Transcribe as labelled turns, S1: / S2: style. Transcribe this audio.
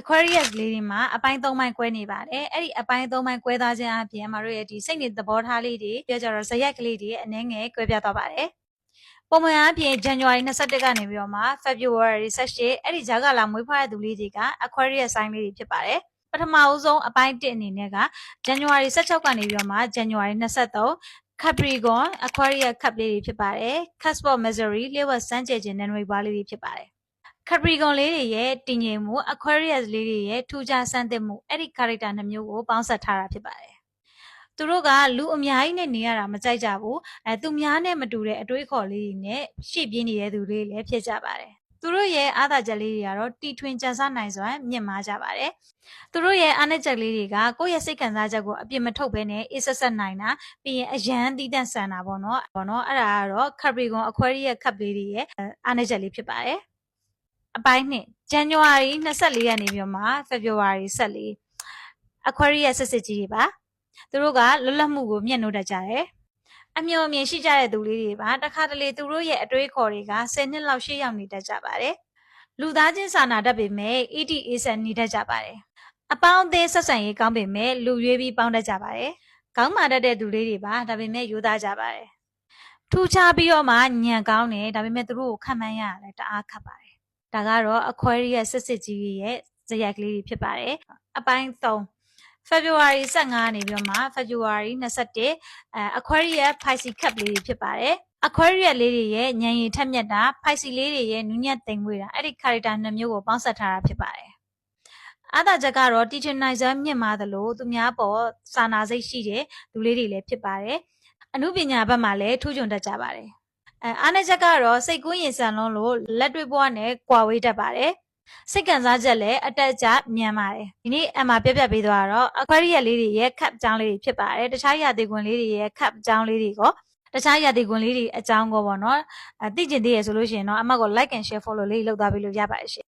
S1: Aquarius လေးတွေမှာအပိုင်း၃ပိုင်းကွဲနေပါတယ်အဲ့ဒီအပိုင်း၃ပိုင်းကွဲသွားခြင်းအပြင်အမတို့ရဲ့ဒီစိတ်နေသဘောထားလေးတွေပြောကြတော့ဇယက်ကလေးတွေအနည်းငယ်ကွဲပြားသွားပါတယ်ပုံမှန်အားဖြင့် January 21ကနေပြီးတော့မှ February 18အဲ့ဒီဂျာကာလာမွေးဖွားတဲ့သူလေးတွေက Aquarius sign လေးတွေဖြစ်ပါတယ်ပထမအဆုံးအပိုင်း1အနေနဲ့က January 16ကနေပြီးတော့မှ January 23 Capricorn Aquarius ခပ်လေးတွေဖြစ်ပါတယ် Cusp of Misery လျှို့ဝှက်စမ်းကြယ်ခြင်းနံနွေပွားလေးတွေဖြစ်ပါတယ် Capricorn လေးတွေရဲ့တည်ငြိမ်မှု Aquarius လေးတွေရဲ့ထူးခြားဆန်းသစ်မှုအဲ့ဒီ character နှမျိုးကိုပေါင်းစပ်ထားတာဖြစ်ပါတယ်သူတို့ကလူအများကြီးနဲ့နေရတာမကြိုက်ကြဘူးသူများနဲ့မတူတဲ့အတွေးခေါ်လေးတွေနဲ့ရှေ့ပြေးနေတဲ့သူတွေလည်းဖြစ်ကြပါတယ်သူတို့ရဲ့အားသာချက်လေးတွေကတော့တီထွင်ကြံစနိုင်စွမ်းမြင့်မားကြပါတယ်သူတို့ရဲ့အားနည်းချက်လေးတွေကကိုယ့်ရဲ့စိတ်ခံစားချက်ကိုအပြစ်မထုတ်ဘဲနဲ့အေးဆက်ဆက်နိုင်တာပြီးရင်အရန်တီးတန့်ဆန်တာပေါ့နော်အဲ့ဒါကတော့ Capricorn Aquarius ခပ်လေးတွေရဲ့အားနည်းချက်လေးဖြစ်ပါတယ်အပိုင်း2 January 24ရက်နေပြီးတော့မှ February 14 Aquarius စစ်ကြီးတွေပါသူတို့ကလွတ်လပ်မှုကိုမျက်နှိုးတတ်ကြတယ်အမျှော်အမြင်ရှိကြတဲ့သူလေးတွေပါတခါတလေသူတို့ရဲ့အတွေးခေါ်တွေက10နှစ်လောက်ရှေ့ရောက်နေတတ်ကြပါတယ်လူသားချင်းစာနာတတ်ပေမဲ့ ETA နေတတ်ကြပါတယ်အပေါင်းအသင်းဆက်ဆံရေးကောင်းပေမဲ့လူရွေးပြီးပေါင်းတတ်ကြပါတယ်ခေါင်းမာတတ်တဲ့သူလေးတွေပါဒါပေမဲ့ယူသားကြပါတယ်ထူးခြားပြီးတော့မှညံကောင်းတယ်ဒါပေမဲ့သူတို့ကိုခံမှန်းရရတယ်တအားခက်ပါတယ်ဒါကတော့ Aquarius စစ်ကြီးရဲ့ဇယက်ကလေးတွေဖြစ်ပါတယ်အပိုင်း3 February 15နေပြီးတော့မှ February 21 Aquarius Pisces ခပ်လေးတွေဖြစ်ပါတယ် Aquarius လေးတွေရဲ့ဉာဏ်ရည်ထက်မြက်တာ Pisces လေးတွေရဲ့နူးညံ့သိမ်မွေ့တာအဲ့ဒီ character နှမျိုးကိုပေါင်းစပ်ထားတာဖြစ်ပါတယ်အားသာချက်ကတော့တီထွင်နိုင်စွမ်းမြင့်မားသလိုသူများပေါ်စာနာစိတ်ရှိတဲ့လူလေးတွေလည်းဖြစ်ပါတယ်အမှုပညာဘက်မှာလည်းထူးချွန်တတ်ကြပါတယ်အားနည်းချက်ကတော့စိတ်ကူးရင်ဆန်လုံးလို့လက်တွေ့ဘဝနဲ့ကွာဝေးတတ်ပါတယ်စိတ်ခံစားချက်လည်းအတက်အကျမြန်ပါတယ်ဒီနေ့အမှပြပြပေးသွားတော့ Aquarius လေးတွေရဲ့ cup အကြောင်းလေးတွေဖြစ်ပါတယ်တခြားရာသီကွန်လေးတွေရဲ့ cup အကြောင်းလေးတွေကိုတခြားရာသီကွန်လေးတွေအကြောင်းကိုပေါ့နော်သိကျင်သေးရဆိုလို့ရှိရင်တော့အမက like and share follow လေးလုပ်သွားပေးလို့ရပါတယ်ရှင်